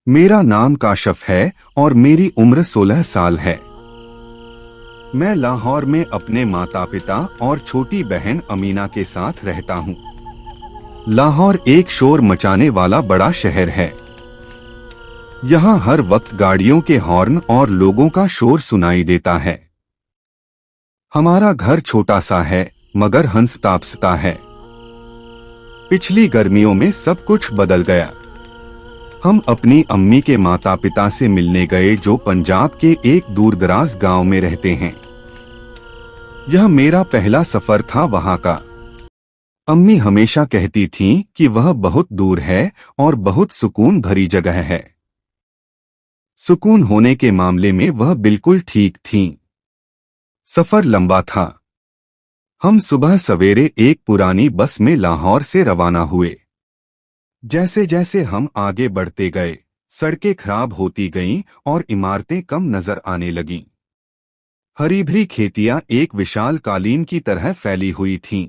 मेरा नाम काशफ है और मेरी उम्र 16 साल है। मैं लाहौर में अपने माता पिता और छोटी बहन अमीना के साथ रहता हूँ। लाहौर एक शोर मचाने वाला बड़ा शहर है। यहाँ हर वक्त गाड़ियों के हॉर्न और लोगों का शोर सुनाई देता है। हमारा घर छोटा सा है मगर हंसता है। पिछली गर्मियों में सब कुछ बदल गया। हम अपनी अम्मी के माता पिता से मिलने गए जो पंजाब के एक दूरदराज गांव में रहते हैं। यह मेरा पहला सफर था वहां का। अम्मी हमेशा कहती थीं कि वह बहुत दूर है और बहुत सुकून भरी जगह है। सुकून होने के मामले में वह बिल्कुल ठीक थीं। सफर लंबा था। हम सुबह सवेरे एक पुरानी बस में लाहौर से रवाना हुए। जैसे जैसे हम आगे बढ़ते गए सड़कें खराब होती गईं और इमारतें कम नजर आने लगीं। हरी भरी खेतियां एक विशाल कालीन की तरह फैली हुई थीं।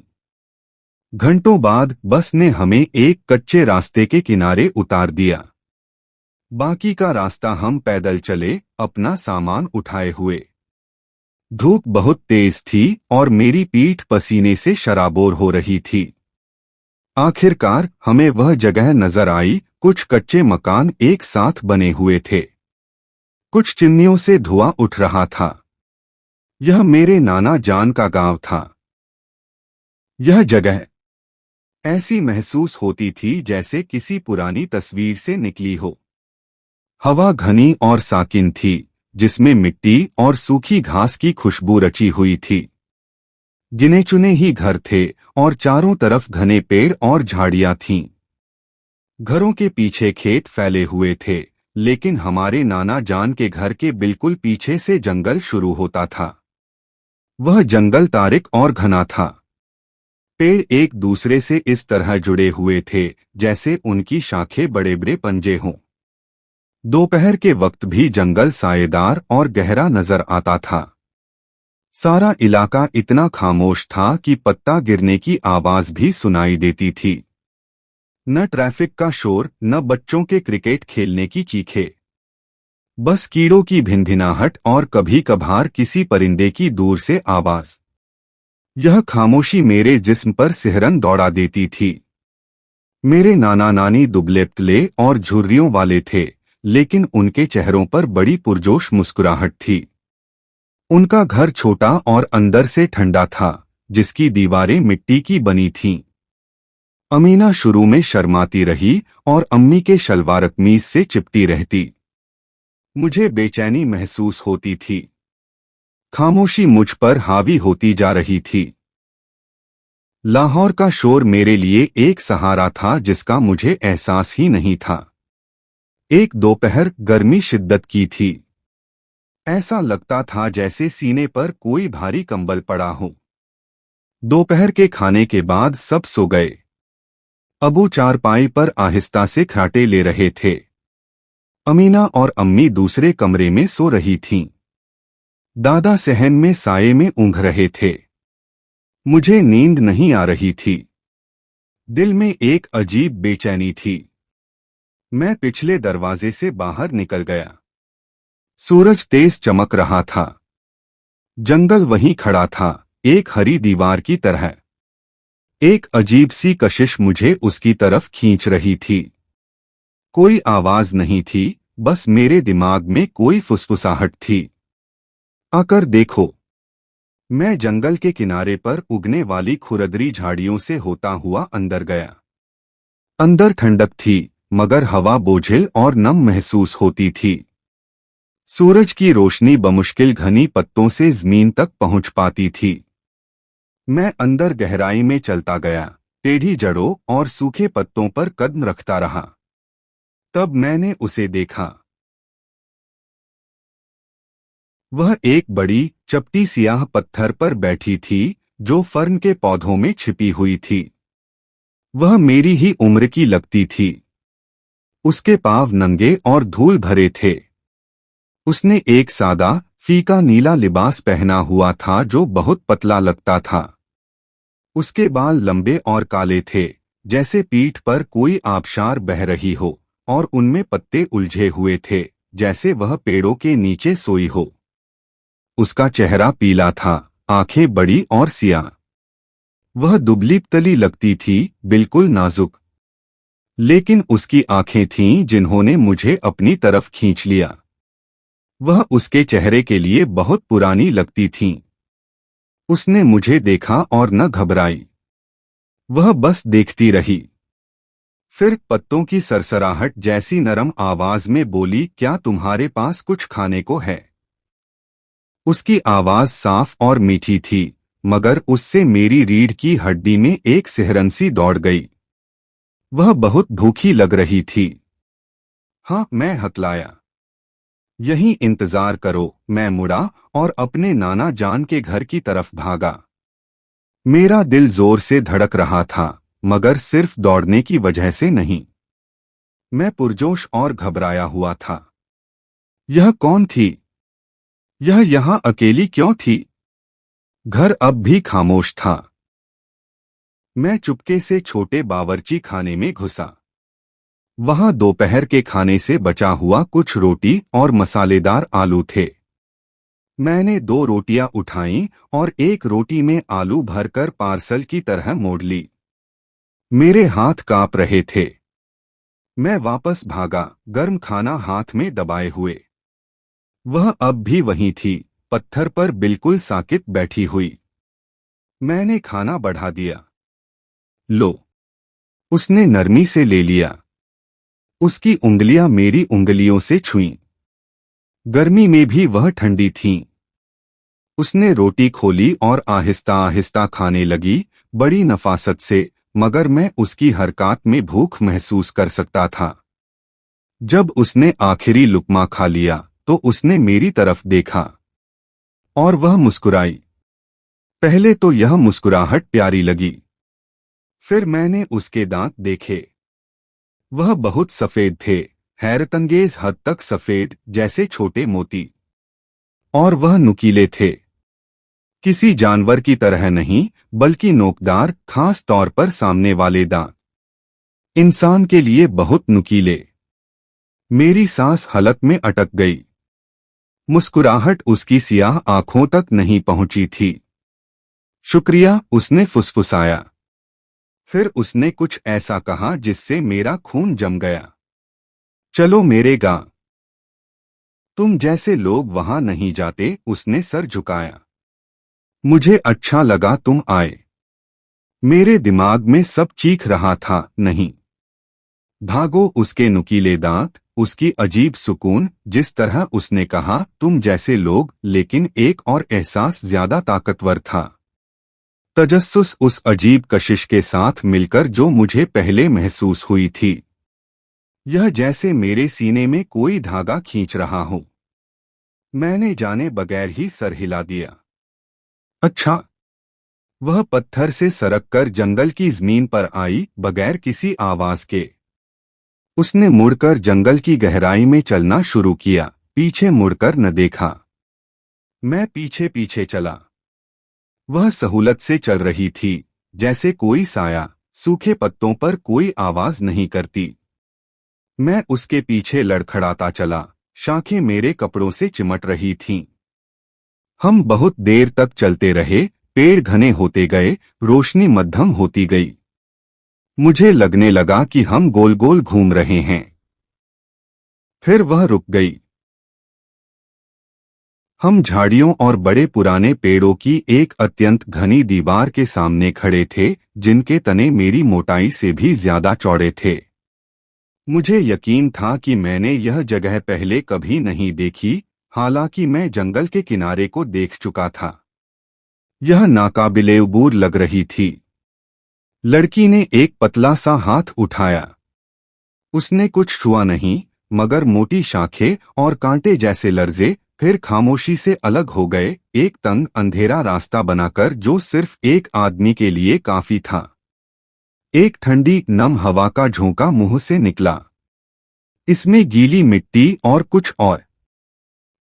घंटों बाद बस ने हमें एक कच्चे रास्ते के किनारे उतार दिया। बाकी का रास्ता हम पैदल चले, अपना सामान उठाए हुए। धूप बहुत तेज थी और मेरी पीठ पसीने से शराबोर हो रही थी। आखिरकार हमें वह जगह नजर आई। कुछ कच्चे मकान एक साथ बने हुए थे। कुछ चिमनियों से धुआं उठ रहा था। यह मेरे नाना जान का गांव था। यह जगह ऐसी महसूस होती थी जैसे किसी पुरानी तस्वीर से निकली हो। हवा घनी और साकिन थी, जिसमें मिट्टी और सूखी घास की खुशबू रची हुई थी। गिने चुने ही घर थे और चारों तरफ घने पेड़ और झाड़ियां थीं। घरों के पीछे खेत फैले हुए थे, लेकिन हमारे नाना जान के घर के बिल्कुल पीछे से जंगल शुरू होता था। वह जंगल तारिक और घना था। पेड़ एक दूसरे से इस तरह जुड़े हुए थे जैसे उनकी शाखें बड़े बड़े पंजे हों। दोपहर के वक्त भी जंगल सायेदार और गहरा नजर आता था। सारा इलाका इतना खामोश था कि पत्ता गिरने की आवाज भी सुनाई देती थी। न ट्रैफिक का शोर, न बच्चों के क्रिकेट खेलने की चीखें। बस कीड़ों की भिनभिनाहट और कभी कभार किसी परिंदे की दूर से आवाज। यह खामोशी मेरे जिस्म पर सिहरन दौड़ा देती थी। मेरे नाना नानी दुबले पतले और झुर्रियों वाले थे, लेकिन उनके चेहरों पर बड़ी पुरजोश मुस्कुराहट थी। उनका घर छोटा और अंदर से ठंडा था, जिसकी दीवारें मिट्टी की बनी थीं। अमीना शुरू में शर्माती रही और अम्मी के शलवार कमीज से चिपटी रहती। मुझे बेचैनी महसूस होती थी। खामोशी मुझ पर हावी होती जा रही थी। लाहौर का शोर मेरे लिए एक सहारा था जिसका मुझे एहसास ही नहीं था। एक दोपहर गर्मी शिद्दत की थी। ऐसा लगता था जैसे सीने पर कोई भारी कंबल पड़ा हो। दोपहर के खाने के बाद सब सो गए। अबू चारपाई पर आहिस्ता से खराटे ले रहे थे। अमीना और अम्मी दूसरे कमरे में सो रही थीं। दादा सहन में साये में ऊँघ रहे थे। मुझे नींद नहीं आ रही थी। दिल में एक अजीब बेचैनी थी। मैं पिछले दरवाजे से बाहर निकल गया। सूरज तेज चमक रहा था। जंगल वहीं खड़ा था, एक हरी दीवार की तरह। एक अजीब सी कशिश मुझे उसकी तरफ खींच रही थी। कोई आवाज नहीं थी, बस मेरे दिमाग में कोई फुसफुसाहट थी। आकर देखो। मैं जंगल के किनारे पर उगने वाली खुरदरी झाड़ियों से होता हुआ अंदर गया। अंदर ठंडक थी, मगर हवा बोझिल और नम महसूस होती थी। सूरज की रोशनी बमुश्किल घनी पत्तों से जमीन तक पहुंच पाती थी। मैं अंदर गहराई में चलता गया, टेढ़ी जड़ों और सूखे पत्तों पर कदम रखता रहा। तब मैंने उसे देखा। वह एक बड़ी चपटी सियाह पत्थर पर बैठी थी जो फर्न के पौधों में छिपी हुई थी। वह मेरी ही उम्र की लगती थी। उसके पांव नंगे और धूल भरे थे। उसने एक सादा फीका नीला लिबास पहना हुआ था जो बहुत पतला लगता था। उसके बाल लंबे और काले थे, जैसे पीठ पर कोई आबशार बह रही हो, और उनमें पत्ते उलझे हुए थे, जैसे वह पेड़ों के नीचे सोई हो। उसका चेहरा पीला था, आंखें बड़ी और सियाह। वह दुबली पतली लगती थी, बिल्कुल नाजुक। लेकिन उसकी आंखें थीं जिन्होंने मुझे अपनी तरफ खींच लिया। वह उसके चेहरे के लिए बहुत पुरानी लगती थीं। उसने मुझे देखा और न घबराई। वह बस देखती रही। फिर पत्तों की सरसराहट जैसी नरम आवाज में बोली, क्या तुम्हारे पास कुछ खाने को है? उसकी आवाज साफ और मीठी थी, मगर उससे मेरी रीढ़ की हड्डी में एक सिहरन-सी दौड़ गई। वह बहुत भूखी लग रही थी। हाँ, मैं हकलाया। यहीं इंतजार करो। मैं मुड़ा और अपने नाना जान के घर की तरफ भागा। मेरा दिल जोर से धड़क रहा था, मगर सिर्फ दौड़ने की वजह से नहीं। मैं पुरजोश और घबराया हुआ था। यह कौन थी? यह यहाँ अकेली क्यों थी? घर अब भी खामोश था। मैं चुपके से छोटे बावर्ची खाने में घुसा। वहां दोपहर के खाने से बचा हुआ कुछ रोटी और मसालेदार आलू थे। मैंने 2 रोटियां उठाईं और एक रोटी में आलू भरकर पार्सल की तरह मोड़ ली। मेरे हाथ कांप रहे थे। मैं वापस भागा, गर्म खाना हाथ में दबाए हुए। वह अब भी वहीं थी, पत्थर पर बिल्कुल साकित बैठी हुई। मैंने खाना बढ़ा दिया। लो, उसने नरमी से ले लिया। उसकी उंगलियां मेरी उंगलियों से छुईं। गर्मी में भी वह ठंडी थीं। उसने रोटी खोली और आहिस्ता आहिस्ता खाने लगी, बड़ी नफासत से, मगर मैं उसकी हरकत में भूख महसूस कर सकता था। जब उसने आखिरी लुकमा खा लिया तो उसने मेरी तरफ देखा और वह मुस्कुराई। पहले तो यह मुस्कुराहट प्यारी लगी। फिर मैंने उसके दांत देखे। वह बहुत सफेद थे, हैरतंगेज हद तक सफेद, जैसे छोटे मोती। और वह नुकीले थे। किसी जानवर की तरह नहीं, बल्कि नोकदार, खास तौर पर सामने वाले दांत। इंसान के लिए बहुत नुकीले। मेरी सांस हलक में अटक गई। मुस्कुराहट उसकी सियाह आंखों तक नहीं पहुंची थी। शुक्रिया, उसने फुसफुसाया। फिर उसने कुछ ऐसा कहा जिससे मेरा खून जम गया। चलो मेरे गांव। तुम जैसे लोग वहां नहीं जाते। उसने सर झुकाया। मुझे अच्छा लगा तुम आए। मेरे दिमाग में सब चीख रहा था, नहीं भागो। उसके नुकीले दांत, उसकी अजीब सुकून, जिस तरह उसने कहा तुम जैसे लोग, लेकिन एक और एहसास ज्यादा ताकतवर था। तजस्सुस उस अजीब कशिश के साथ मिलकर जो मुझे पहले महसूस हुई थी। यह जैसे मेरे सीने में कोई धागा खींच रहा हो। मैंने जाने बगैर ही सर हिला दिया। अच्छा। वह पत्थर से सरक कर जंगल की जमीन पर आई, बगैर किसी आवाज के। उसने मुड़कर जंगल की गहराई में चलना शुरू किया, पीछे मुड़कर न देखा। मैं पीछे पीछे चला। वह सहूलत से चल रही थी, जैसे कोई साया, सूखे पत्तों पर कोई आवाज नहीं करती। मैं उसके पीछे लड़खड़ाता चला, शाखें मेरे कपड़ों से चिमट रही थीं। हम बहुत देर तक चलते रहे, पेड़ घने होते गए, रोशनी मध्यम होती गई। मुझे लगने लगा कि हम गोल गोल घूम रहे हैं। फिर वह रुक गई। हम झाड़ियों और बड़े पुराने पेड़ों की एक अत्यंत घनी दीवार के सामने खड़े थे, जिनके तने मेरी मोटाई से भी ज्यादा चौड़े थे। मुझे यकीन था कि मैंने यह जगह पहले कभी नहीं देखी, हालांकि मैं जंगल के किनारे को देख चुका था। यह नाकाबिले उबूर लग रही थी। लड़की ने एक पतला सा हाथ उठाया। उसने कुछ छुआ नहीं, मगर मोटी शाखें और कांटे जैसे लर्जे फिर खामोशी से अलग हो गए, एक तंग अंधेरा रास्ता बनाकर जो सिर्फ एक आदमी के लिए काफी था। एक ठंडी नम हवा का झोंका मुंह से निकला। इसमें गीली मिट्टी और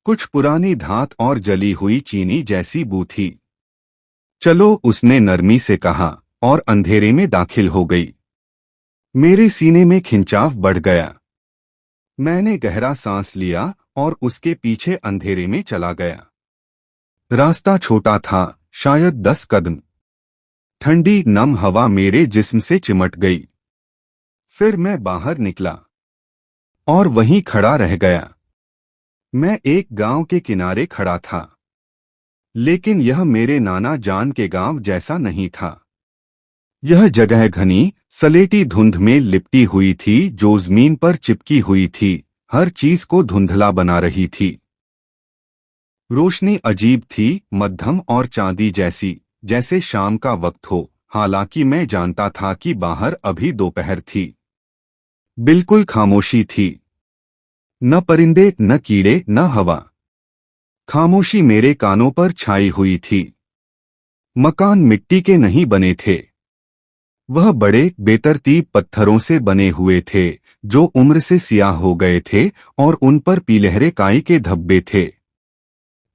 कुछ पुरानी धात और जली हुई चीनी जैसी बू थी। चलो, उसने नरमी से कहा, और अंधेरे में दाखिल हो गई। मेरे सीने में खिंचाव बढ़ गया। मैंने गहरा सांस लिया और उसके पीछे अंधेरे में चला गया। रास्ता छोटा था, शायद 10 कदम। ठंडी नम हवा मेरे जिस्म से चिमट गई। फिर मैं बाहर निकला और वहीं खड़ा रह गया। मैं एक गांव के किनारे खड़ा था, लेकिन यह मेरे नाना जान के गांव जैसा नहीं था। यह जगह घनी सलेटी धुंध में लिपटी हुई थी जो जमीन पर चिपकी हुई थी, हर चीज को धुंधला बना रही थी। रोशनी अजीब थी, मध्यम और चांदी जैसी, जैसे शाम का वक्त हो। हालांकि मैं जानता था कि बाहर अभी दोपहर थी। बिल्कुल खामोशी थी, न परिंदे, न कीड़े, न हवा। खामोशी मेरे कानों पर छाई हुई थी। मकान मिट्टी के नहीं बने थे, वह बड़े बेतरतीब पत्थरों से बने हुए थे जो उम्र से सियाह हो गए थे और उन पर पीलहरे काई के धब्बे थे।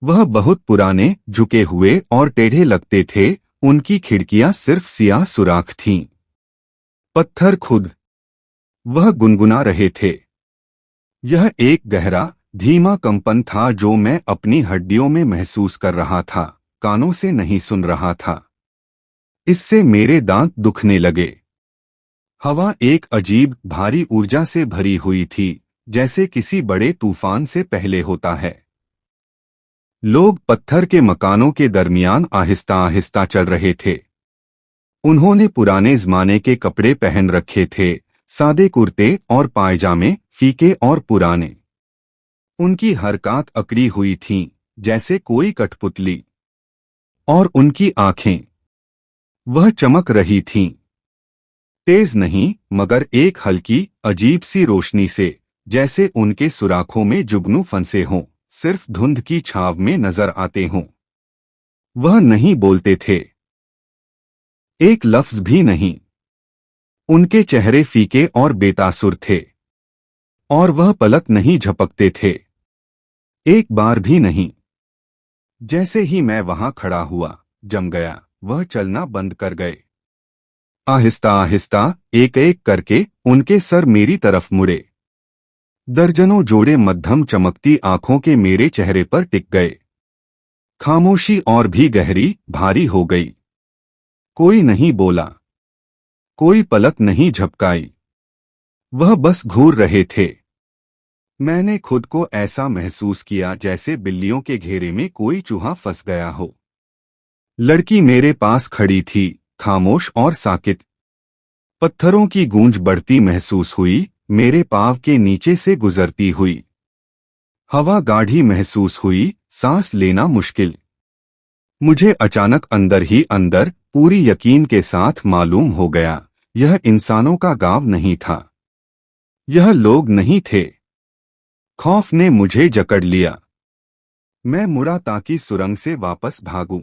वह बहुत पुराने, झुके हुए और टेढ़े लगते थे। उनकी खिड़कियां सिर्फ सियाह सुराख थीं। पत्थर खुद वह गुनगुना रहे थे। यह एक गहरा, धीमा कंपन था जो मैं अपनी हड्डियों में महसूस कर रहा था, कानों से नहीं सुन रहा था। इससे मेरे दांत दुखने लगे। हवा एक अजीब, भारी ऊर्जा से भरी हुई थी, जैसे किसी बड़े तूफान से पहले होता है। लोग पत्थर के मकानों के दरमियान आहिस्ता आहिस्ता चल रहे थे। उन्होंने पुराने जमाने के कपड़े पहन रखे थे, सादे कुर्ते और पायजामे, फीके और पुराने। उनकी हरकत अकड़ी हुई थीं, जैसे कोई कठपुतली। और उनकी आंखें, वह चमक रही थीं। तेज नहीं, मगर एक हल्की, अजीब सी रोशनी से, जैसे उनके सुराखों में जुगनू फंसे हों, सिर्फ धुंध की छाव में नजर आते हों। वह नहीं बोलते थे, एक लफ्ज भी नहीं। उनके चेहरे फीके और बेतासुर थे, और वह पलक नहीं झपकते थे, एक बार भी नहीं। जैसे ही मैं वहां खड़ा हुआ, जम गया, वह चलना बंद कर गए। आहिस्ता आहिस्ता, एक एक करके उनके सर मेरी तरफ मुड़े। दर्जनों जोड़े मध्यम चमकती आंखों के मेरे चेहरे पर टिक गए। खामोशी और भी गहरी, भारी हो गई। कोई नहीं बोला, कोई पलक नहीं झपकाई। वह बस घूर रहे थे। मैंने खुद को ऐसा महसूस किया जैसे बिल्लियों के घेरे में कोई चूहा फंस गया हो। लड़की मेरे पास खड़ी थी, खामोश और साकित। पत्थरों की गूंज बढ़ती महसूस हुई, मेरे पांव के नीचे से गुजरती हुई। हवा गाढ़ी महसूस हुई, सांस लेना मुश्किल। मुझे अचानक अंदर ही अंदर, पूरी यकीन के साथ मालूम हो गया, यह इंसानों का गांव नहीं था। यह लोग नहीं थे। खौफ ने मुझे जकड़ लिया। मैं मुड़ा ताकि सुरंग से वापस भागूं।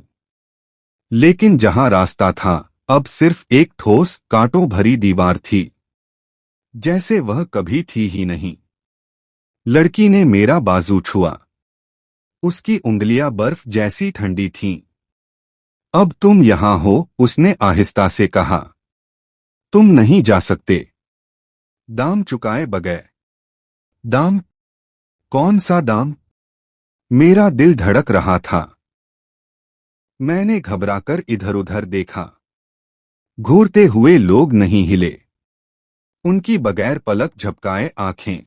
लेकिन जहां रास्ता था, अब सिर्फ एक ठोस, कांटों भरी दीवार थी, जैसे वह कभी थी ही नहीं। लड़की ने मेरा बाजू छुआ। उसकी उंगलियां बर्फ जैसी ठंडी थीं। अब तुम यहां हो, उसने आहिस्ता से कहा। तुम नहीं जा सकते। दाम चुकाए बगैर। दाम? कौन सा दाम? मेरा दिल धड़क रहा था। मैंने घबराकर इधर-उधर देखा। घूरते हुए लोग नहीं हिले। उनकी बगैर पलक झपकाए आंखें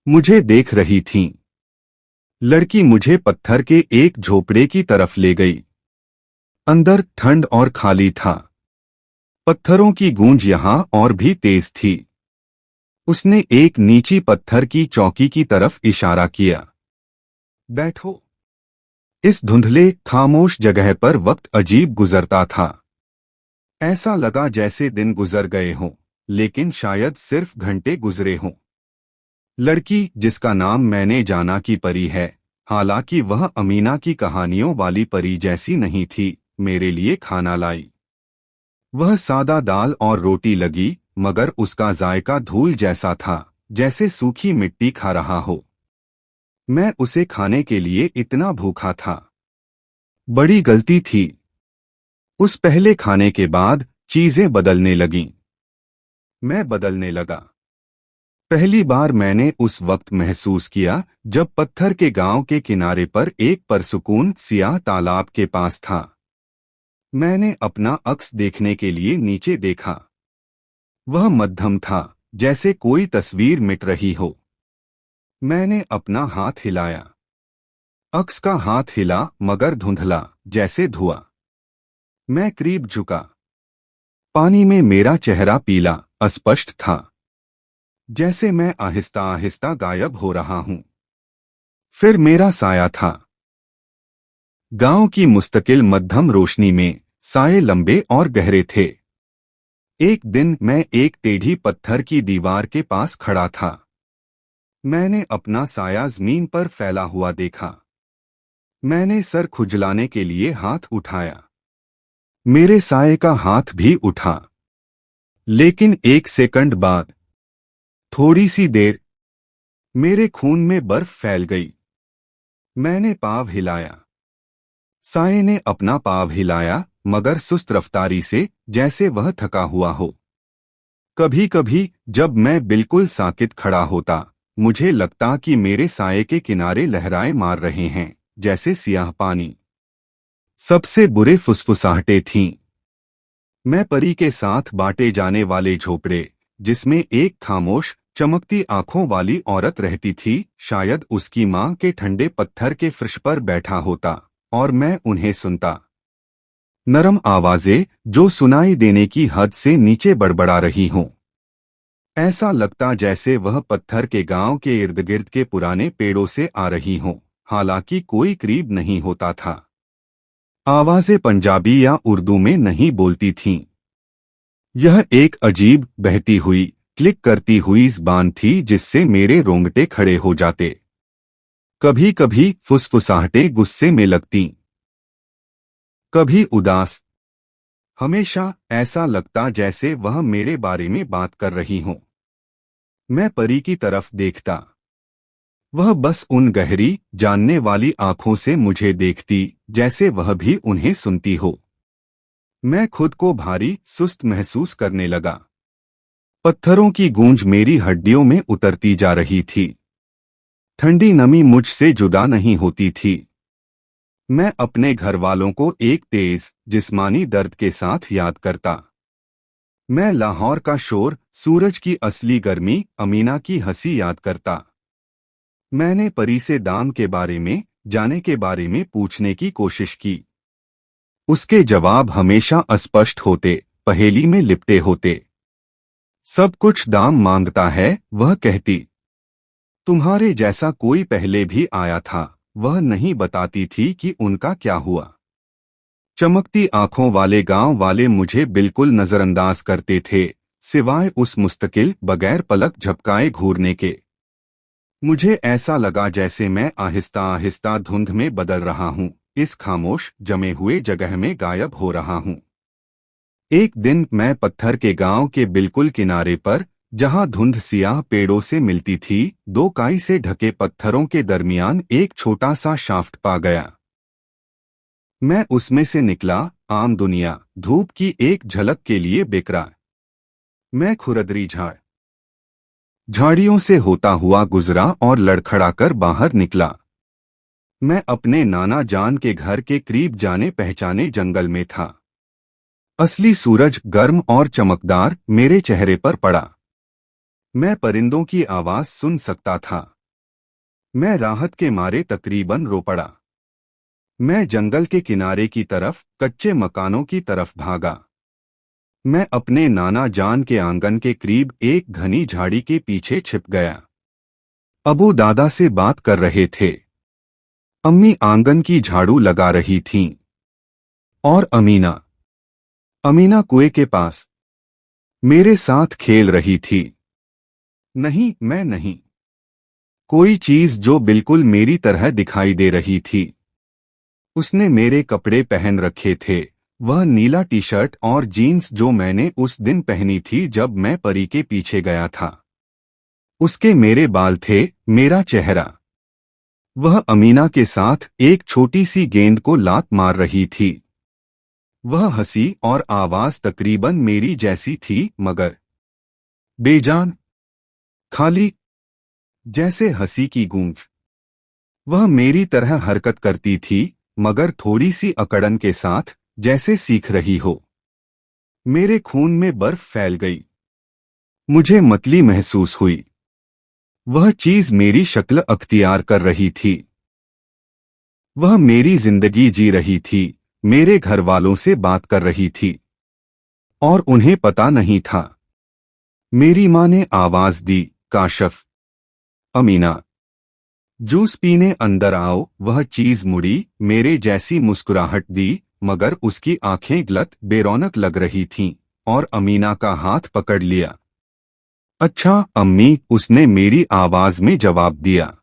मुझे देख रही थीं। लड़की मुझे पत्थर के एक झोपड़े की तरफ ले गई। अंदर ठंड और खाली था। पत्थरों की गूंज यहां और भी तेज थी। उसने एक नीची पत्थर की चौकी की तरफ इशारा किया। बैठो। इस धुंधले, खामोश जगह पर वक्त अजीब गुजरता था। ऐसा लगा जैसे दिन गुजर गए हों, लेकिन शायद सिर्फ घंटे गुजरे हों। लड़की, जिसका नाम मैंने जाना की परी है, हालांकि वह अमीना की कहानियों वाली परी जैसी नहीं थी, मेरे लिए खाना लाई। वह सादा दाल और रोटी लगी, मगर उसका जायका धूल जैसा था, जैसे सूखी मिट्टी खा रहा हो। मैं उसे खाने के लिए इतना भूखा था। बड़ी गलती थी। उस पहले खाने के बाद चीजें बदलने लगीं। मैं बदलने लगा। पहली बार मैंने उस वक्त महसूस किया जब पत्थर के गांव के किनारे पर एक परसुकून सियाह तालाब के पास था। मैंने अपना अक्स देखने के लिए नीचे देखा। वह मध्यम था, जैसे कोई तस्वीर मिट रही हो। मैंने अपना हाथ हिलाया। अक्स का हाथ हिला मगर धुंधला, जैसे धुआं। मैं करीब झुका। पानी में मेरा चेहरा पीला, अस्पष्ट था, जैसे मैं आहिस्ता आहिस्ता गायब हो रहा हूं। फिर मेरा साया था। गांव की मुस्तकिल मध्यम रोशनी में साए लंबे और गहरे थे। एक दिन मैं एक टेढ़ी पत्थर की दीवार के पास खड़ा था। मैंने अपना साया जमीन पर फैला हुआ देखा। मैंने सर खुजलाने के लिए हाथ उठाया। मेरे साये का हाथ भी उठा। लेकिन एक सेकंड बाद, थोड़ी सी देर, मेरे खून में बर्फ फैल गई। मैंने पाँव हिलाया। साये ने अपना पाँव हिलाया, मगर सुस्त रफ्तारी से, जैसे वह थका हुआ हो। कभी कभी जब मैं बिल्कुल साकित खड़ा होता, मुझे लगता कि मेरे साये के किनारे लहराएं मार रहे हैं, जैसे सियाह पानी। सबसे बुरे फुसफुसाहटें थीं। मैं परी के साथ बांटे जाने वाले झोपड़े, जिसमें एक खामोश, चमकती आंखों वाली औरत रहती थी, शायद उसकी मां के ठंडे पत्थर के फर्श पर बैठा होता, और मैं उन्हें सुनता। नरम आवाजें जो सुनाई देने की हद से नीचे बड़बड़ा रही हों। ऐसा लगता जैसे वह पत्थर के गांव के इर्द गिर्द के पुराने पेड़ों से आ रही हों, हालांकि कोई करीब नहीं होता था। आवाजें पंजाबी या उर्दू में नहीं बोलती थीं। यह एक अजीब, बहती हुई, क्लिक करती हुई ज़बान थी जिससे मेरे रोंगटे खड़े हो जाते। कभी कभी फुसफुसाहटें गुस्से में लगतीं, कभी उदास। हमेशा ऐसा लगता जैसे वह मेरे बारे में बात कर रही हो। मैं परी की तरफ देखता। वह बस उन गहरी, जानने वाली आंखों से मुझे देखती, जैसे वह भी उन्हें सुनती हो। मैं खुद को भारी, सुस्त महसूस करने लगा। पत्थरों की गूंज मेरी हड्डियों में उतरती जा रही थी। ठंडी नमी मुझसे जुदा नहीं होती थी। मैं अपने घर वालों को एक तेज, जिस्मानी दर्द के साथ याद करता। मैं लाहौर का शोर, सूरज की असली गर्मी, अमीना की हंसी याद करता। मैंने परी से दाम के बारे में, जाने के बारे में पूछने की कोशिश की। उसके जवाब हमेशा अस्पष्ट होते, पहेली में लिपटे होते। सब कुछ दाम मांगता है, वह कहती। तुम्हारे जैसा कोई पहले भी आया था, वह नहीं बताती थी कि उनका क्या हुआ। चमकती आंखों वाले गांव वाले मुझे बिल्कुल नजरअंदाज करते थे, सिवाय उस मुस्तकिल, बगैर पलक झपकाए घूरने के। मुझे ऐसा लगा जैसे मैं आहिस्ता आहिस्ता धुंध में बदल रहा हूं, इस खामोश, जमे हुए जगह में गायब हो रहा हूं। एक दिन मैं पत्थर के गांव के बिल्कुल किनारे पर, जहां धुंध सियाह पेड़ों से मिलती थी, दो काई से ढके पत्थरों के दरमियान एक छोटा सा शाफ्ट पा गया। मैं उसमें से निकला, आम दुनिया, धूप की एक झलक के लिए बेकरार। मैं खुरदरी झाड़ियों से होता हुआ गुजरा और लड़खड़ाकर बाहर निकला। मैं अपने नाना जान के घर के करीब जाने पहचाने जंगल में था। असली सूरज, गर्म और चमकदार, मेरे चेहरे पर पड़ा। मैं परिंदों की आवाज सुन सकता था। मैं राहत के मारे तकरीबन रो पड़ा। मैं जंगल के किनारे की तरफ, कच्चे मकानों की तरफ भागा। मैं अपने नाना जान के आंगन के करीब एक घनी झाड़ी के पीछे छिप गया। अबू दादा से बात कर रहे थे। अम्मी आंगन की झाड़ू लगा रही थीं। और अमीना कुएं के पास मेरे साथ खेल रही थी। नहीं, मैं नहीं। कोई चीज जो बिल्कुल मेरी तरह दिखाई दे रही थी। उसने मेरे कपड़े पहन रखे थे, वह नीला टी शर्ट और जीन्स जो मैंने उस दिन पहनी थी जब मैं परी के पीछे गया था। उसके मेरे बाल थे, मेरा चेहरा। वह अमीना के साथ एक छोटी सी गेंद को लात मार रही थी। वह हंसी और आवाज तकरीबन मेरी जैसी थी, मगर बेजान, खाली, जैसे हंसी की गूंज। वह मेरी तरह हरकत करती थी, मगर थोड़ी सी अकड़न के साथ, जैसे सीख रही हो। मेरे खून में बर्फ फैल गई। मुझे मतली महसूस हुई। वह चीज मेरी शक्ल अख्तियार कर रही थी। वह मेरी जिंदगी जी रही थी, मेरे घर वालों से बात कर रही थी। और उन्हें पता नहीं था। मेरी माँ ने आवाज दी, काशफ, अमीना, जूस पीने अंदर आओ। वह चीज मुड़ी, मेरे जैसी मुस्कुराहट दी, मगर उसकी आंखें गलत बेरौनक लग रही थीं, और अमीना का हाथ पकड़ लिया। अच्छा अम्मी, उसने मेरी आवाज में जवाब दिया।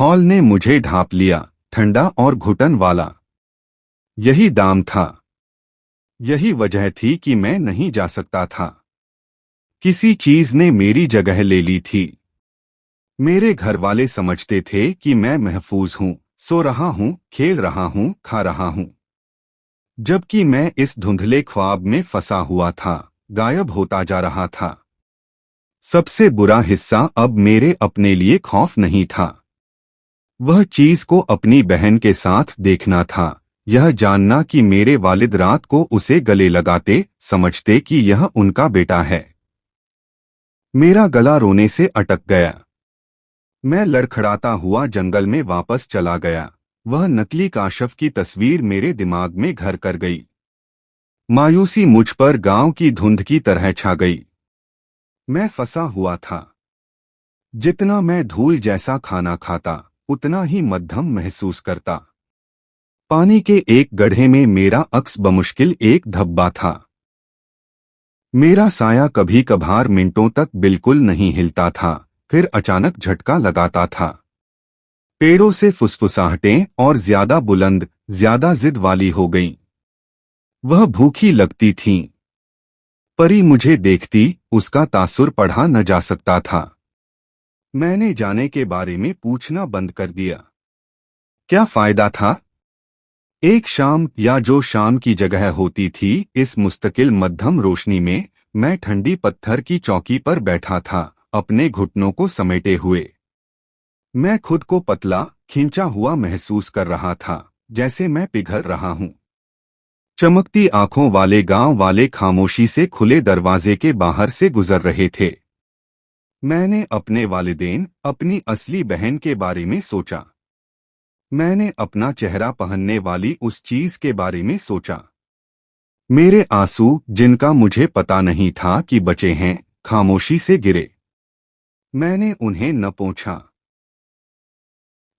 हॉल ने मुझे ढांप लिया, ठंडा और घुटन वाला। यही दाम था। यही वजह थी कि मैं नहीं जा सकता था। किसी चीज ने मेरी जगह ले ली थी। मेरे घर वाले समझते थे कि मैं महफूज हूं, सो रहा हूं, खेल रहा हूं, खा रहा हूं, जबकि मैं इस धुंधले ख्वाब में फंसा हुआ था, गायब होता जा रहा था। सबसे बुरा हिस्सा अब मेरे अपने लिए खौफ नहीं था। वह चीज को अपनी बहन के साथ देखना था, यह जानना कि मेरे वालिद रात को उसे गले लगाते, समझते कि यह उनका बेटा है। मेरा गला रोने से अटक गया। मैं लड़खड़ाता हुआ जंगल में वापस चला गया। वह नकली काशफ की तस्वीर मेरे दिमाग में घर कर गई। मायूसी मुझ पर गांव की धुंध की तरह छा गई। मैं फंसा हुआ था। जितना मैं धूल जैसा खाना खाता, उतना ही मध्यम महसूस करता। पानी के एक गड्ढे में मेरा अक्स बमुश्किल एक धब्बा था। मेरा साया कभी कभार मिनटों तक बिल्कुल नहीं हिलता था, फिर अचानक झटका लगाता था। पेड़ों से फुसफुसाहटें और ज्यादा बुलंद, ज्यादा जिद वाली हो गईं। वह भूखी लगती थीं। परी मुझे देखती, उसका तासुर पढ़ा न जा सकता था। मैंने जाने के बारे में पूछना बंद कर दिया। क्या फायदा था? एक शाम, या जो शाम की जगह होती थी, इस मुस्तकिल मध्यम रोशनी में, मैं ठंडी पत्थर की चौकी पर बैठा था, अपने घुटनों को समेटे हुए। मैं खुद को पतला, खींचा हुआ महसूस कर रहा था, जैसे मैं पिघल रहा हूं। चमकती आंखों वाले गांव वाले खामोशी से खुले दरवाजे के बाहर से गुजर रहे थे। मैंने अपने वालिदैन, अपनी असली बहन के बारे में सोचा। मैंने अपना चेहरा पहनने वाली उस चीज के बारे में सोचा। मेरे आंसू, जिनका मुझे पता नहीं था कि बचे हैं, खामोशी से गिरे। मैंने उन्हें न पोंछा।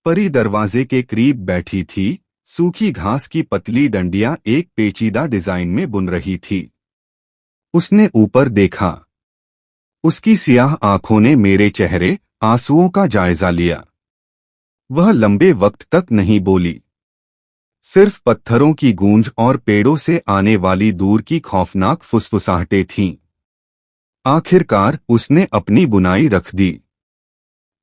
परी दरवाजे के करीब बैठी थी, सूखी घास की पतली डंडियां एक पेचीदा डिजाइन में बुन रही थी। उसने ऊपर देखा। उसकी सियाह आंखों ने मेरे चेहरे, आंसुओं का जायजा लिया। वह लंबे वक्त तक नहीं बोली। सिर्फ पत्थरों की गूंज और पेड़ों से आने वाली दूर की खौफनाक फुसफुसाहटें थीं। आखिरकार उसने अपनी बुनाई रख दी।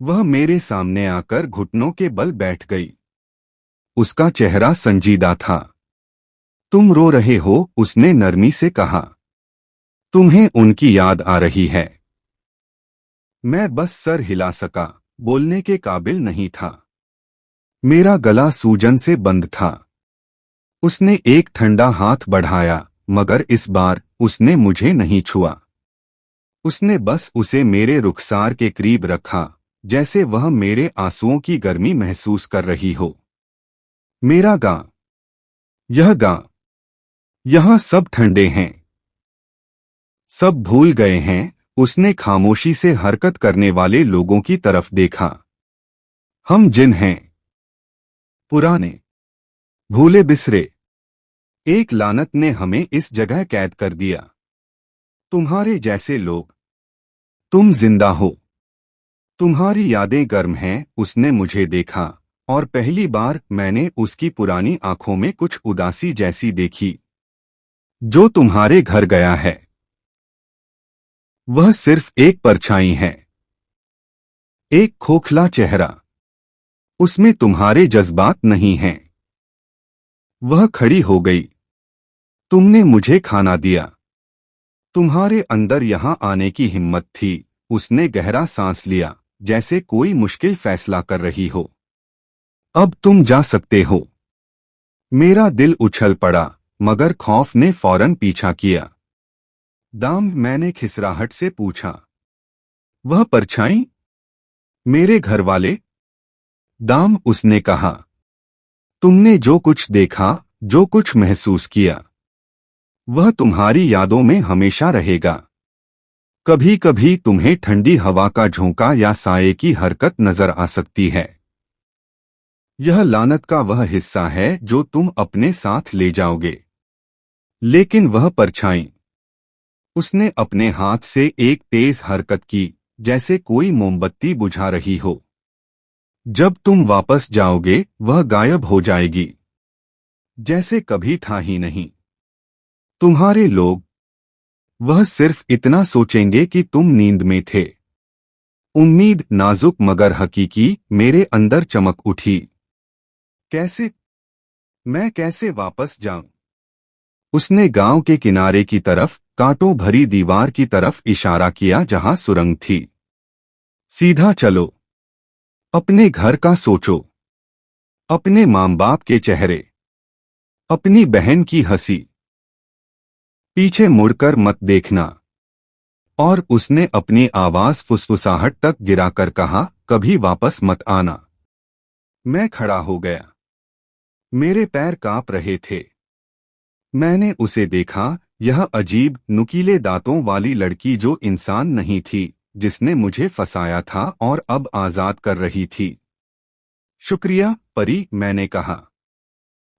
वह मेरे सामने आकर घुटनों के बल बैठ गई। उसका चेहरा संजीदा था। तुम रो रहे हो, उसने नरमी से कहा। तुम्हें उनकी याद आ रही है। मैं बस सर हिला सका, बोलने के काबिल नहीं था। मेरा गला सूजन से बंद था। उसने एक ठंडा हाथ बढ़ाया, मगर इस बार उसने मुझे नहीं छुआ। उसने बस उसे मेरे रुखसार के करीब रखा, जैसे वह मेरे आंसुओं की गर्मी महसूस कर रही हो। मेरा गांव, यह गांव, यहां सब ठंडे हैं, सब भूल गए हैं। उसने खामोशी से हरकत करने वाले लोगों की तरफ देखा। हम जिन हैं, पुराने, भूले बिसरे। एक लानत ने हमें इस जगह कैद कर दिया। तुम्हारे जैसे लोग। तुम जिंदा हो। तुम्हारी यादें गर्म हैं। उसने मुझे देखा, और पहली बार मैंने उसकी पुरानी आंखों में कुछ उदासी जैसी देखी। जो तुम्हारे घर गया है, वह सिर्फ एक परछाई है, एक खोखला चेहरा। उसमें तुम्हारे जज्बात नहीं हैं। वह खड़ी हो गई। तुमने मुझे खाना दिया। तुम्हारे अंदर यहाँ आने की हिम्मत थी। उसने गहरा सांस लिया, जैसे कोई मुश्किल फैसला कर रही हो। अब तुम जा सकते हो। मेरा दिल उछल पड़ा, मगर खौफ ने फौरन पीछा किया। दाम, मैंने खिसराहट से पूछा। वह परछाई? मेरे घर वाले? दाम, उसने कहा। तुमने जो कुछ देखा, जो कुछ महसूस किया, वह तुम्हारी यादों में हमेशा रहेगा। कभी कभी तुम्हें ठंडी हवा का झोंका या साये की हरकत नजर आ सकती है। यह लानत का वह हिस्सा है जो तुम अपने साथ ले जाओगे। लेकिन वह परछाई। उसने अपने हाथ से एक तेज हरकत की, जैसे कोई मोमबत्ती बुझा रही हो। जब तुम वापस जाओगे, वह गायब हो जाएगी, जैसे कभी था ही नहीं। तुम्हारे लोग, वह सिर्फ इतना सोचेंगे कि तुम नींद में थे। उम्मीद, नाजुक मगर हकीकी, मेरे अंदर चमक उठी। कैसे? मैं कैसे वापस जाऊं? उसने गांव के किनारे की तरफ, कांटों भरी दीवार की तरफ इशारा किया जहां सुरंग थी। सीधा चलो। अपने घर का सोचो, अपने माँ बाप के चेहरे, अपनी बहन की हंसी। पीछे मुड़कर मत देखना। और उसने अपनी आवाज फुसफुसाहट तक गिराकर कहा, कभी वापस मत आना। मैं खड़ा हो गया। मेरे पैर कांप रहे थे। मैंने उसे देखा, यह अजीब नुकीले दांतों वाली लड़की जो इंसान नहीं थी, जिसने मुझे फंसाया था और अब आजाद कर रही थी। शुक्रिया परी, मैंने कहा।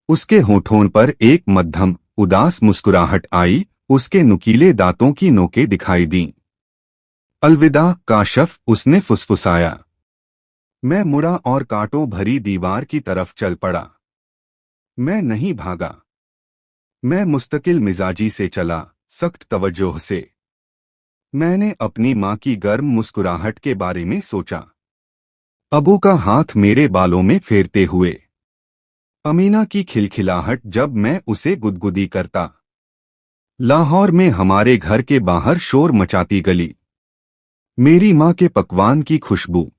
उसके होठों पर एक मध्यम, उदास मुस्कुराहट आई, उसके नुकीले दांतों की नोकें दिखाई दीं। अलविदा काशफ, उसने फुसफुसाया। मैं मुड़ा और कांटों भरी दीवार की तरफ चल पड़ा। मैं नहीं भागा। मैं मुस्तकिल मिजाजी से चला, सख्त तवज्जो से। मैंने अपनी माँ की गर्म मुस्कुराहट के बारे में सोचा। अबू का हाथ मेरे बालों में फेरते हुए। अमीना की खिलखिलाहट जब मैं उसे गुदगुदी करता। लाहौर में हमारे घर के बाहर शोर मचाती गली। मेरी माँ के पकवान की खुशबू।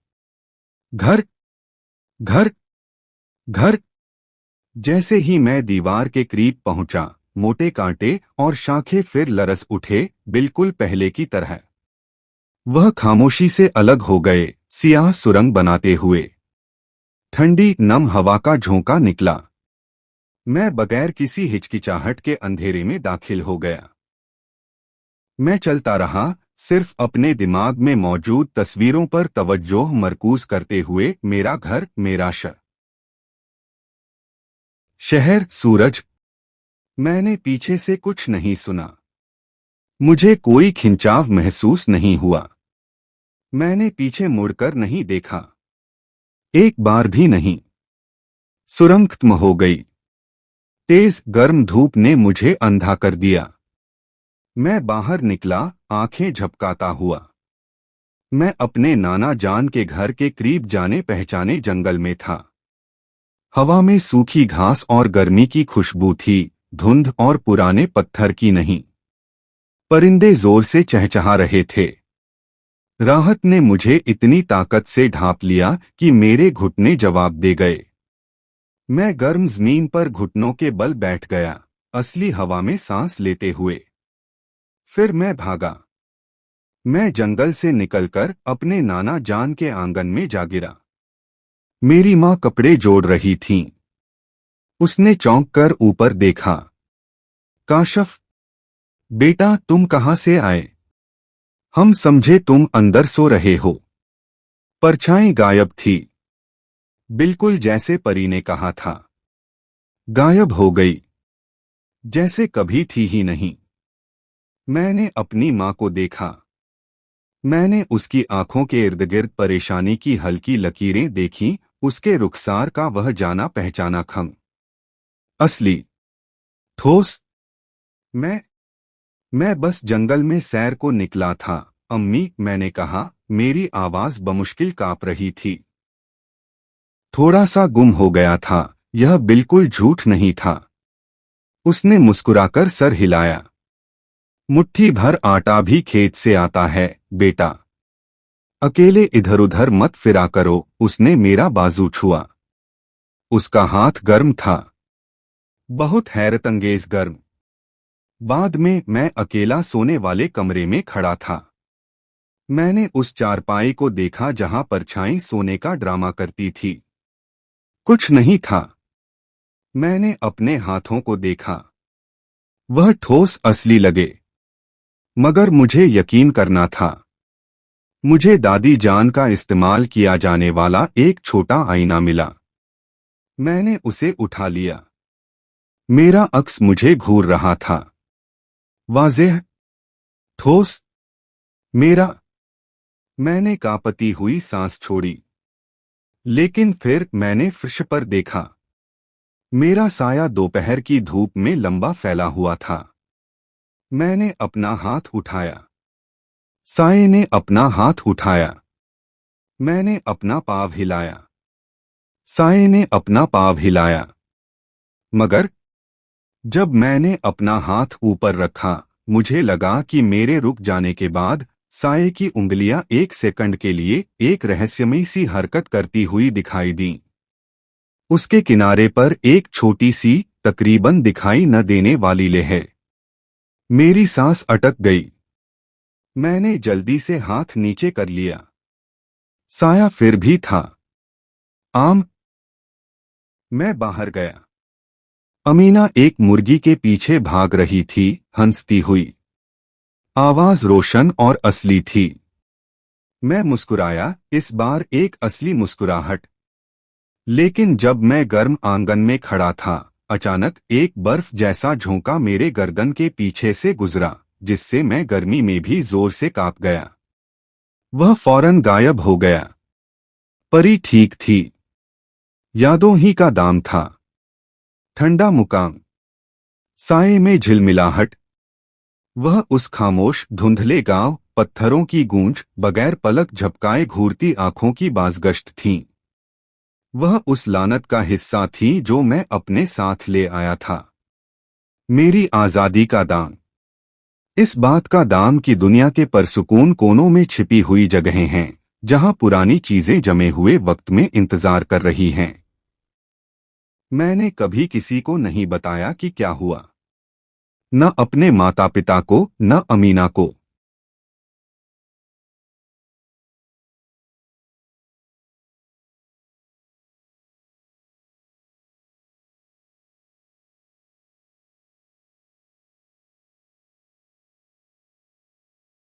घर घर घर। जैसे ही मैं दीवार के करीब पहुंचा, मोटे कांटे और शाखें फिर लरस उठे, बिल्कुल पहले की तरह। वह खामोशी से अलग हो गए, सियाह सुरंग बनाते हुए। ठंडी नम हवा का झोंका निकला। मैं बगैर किसी हिचकिचाहट के अंधेरे में दाखिल हो गया। मैं चलता रहा, सिर्फ अपने दिमाग में मौजूद तस्वीरों पर तवज्जो मरकूज करते हुए। मेरा घर, मेरा शहर, सूरज। मैंने पीछे से कुछ नहीं सुना। मुझे कोई खिंचाव महसूस नहीं हुआ। मैंने पीछे मुड़कर नहीं देखा, एक बार भी नहीं। सुरंग खत्म हो गई। तेज गर्म धूप ने मुझे अंधा कर दिया। मैं बाहर निकला, आंखें झपकाता हुआ। मैं अपने नाना जान के घर के करीब जाने पहचाने जंगल में था। हवा में सूखी घास और गर्मी की खुशबू थी, धुंध और पुराने पत्थर की नहीं। परिंदे जोर से चहचहा रहे थे। राहत ने मुझे इतनी ताकत से ढांप लिया कि मेरे घुटने जवाब दे गए। मैं गर्म जमीन पर घुटनों के बल बैठ गया, असली हवा में सांस लेते हुए। फिर मैं भागा। मैं जंगल से निकलकर अपने नाना जान के आंगन में जा गिरा। मेरी माँ कपड़े जोड़ रही थीं। उसने चौंक कर ऊपर देखा। काशफ, बेटा तुम कहाँ से आए? हम समझे तुम अंदर सो रहे हो। परछाई गायब थी, बिल्कुल जैसे परी ने कहा था। गायब हो गई, जैसे कभी थी ही नहीं। मैंने अपनी माँ को देखा। मैंने उसकी आंखों के इर्द गिर्द परेशानी की हल्की लकीरें देखीं, उसके रुखसार का वह जाना पहचाना खम। असली, ठोस। मैं बस जंगल में सैर को निकला था, अम्मी, मैंने कहा, मेरी आवाज बमुश्किल कांप रही थी। थोड़ा सा गुम हो गया था, यह बिल्कुल झूठ नहीं था। उसने मुस्कुराकर सर हिलाया। मुट्ठी भर आटा भी खेत से आता है बेटा। अकेले इधर उधर मत फिरा करो। उसने मेरा बाजू छुआ। उसका हाथ गर्म था, बहुत हैरतअंगेज गर्म। बाद में मैं अकेला सोने वाले कमरे में खड़ा था। मैंने उस चारपाई को देखा जहां परछाई सोने का ड्रामा करती थी। कुछ नहीं था। मैंने अपने हाथों को देखा। वह ठोस असली लगे, मगर मुझे यकीन करना था। मुझे दादी जान का इस्तेमाल किया जाने वाला एक छोटा आईना मिला। मैंने उसे उठा लिया। मेरा अक्स मुझे घूर रहा था। वाज़ेह, ठोस, मेरा। मैंने कांपती हुई सांस छोड़ी। लेकिन फिर मैंने फर्श पर देखा। मेरा साया दोपहर की धूप में लंबा फैला हुआ था। मैंने अपना हाथ उठाया। साये ने अपना हाथ उठाया। मैंने अपना पाँव हिलाया। साये ने अपना पाँव हिलाया। मगर जब मैंने अपना हाथ ऊपर रखा, मुझे लगा कि मेरे रुक जाने के बाद साये की उंगलियां एक सेकंड के लिए एक रहस्यमयी सी हरकत करती हुई दिखाई दी। उसके किनारे पर एक छोटी सी, तकरीबन दिखाई न देने वाली लहर। मेरी सांस अटक गई। मैंने जल्दी से हाथ नीचे कर लिया। साया फिर भी था। आम। मैं बाहर गया। अमीना एक मुर्गी के पीछे भाग रही थी, हंसती हुई। आवाज रोशन और असली थी। मैं मुस्कुराया, इस बार एक असली मुस्कुराहट। लेकिन जब मैं गर्म आंगन में खड़ा था, अचानक एक बर्फ जैसा झोंका मेरे गर्दन के पीछे से गुजरा, जिससे मैं गर्मी में भी जोर से कांप गया। वह फौरन गायब हो गया। परी ठीक थी। यादों ही का दाम था। ठंडा मुकाम, साये में झिलमिलाहट। वह उस खामोश धुंधले गांव, पत्थरों की गूंज, बगैर पलक झपकाए घूरती आंखों की बाज़गश्त थीं। वह उस लानत का हिस्सा थी जो मैं अपने साथ ले आया था। मेरी आज़ादी का दाम। इस बात का दाम कि दुनिया के परसुकून कोनों में छिपी हुई जगहें हैं, जहां पुरानी चीजें जमे हुए वक्त में इंतजार कर रही हैं। मैंने कभी किसी को नहीं बताया कि क्या हुआ। न अपने माता पिता को, न अमीना को।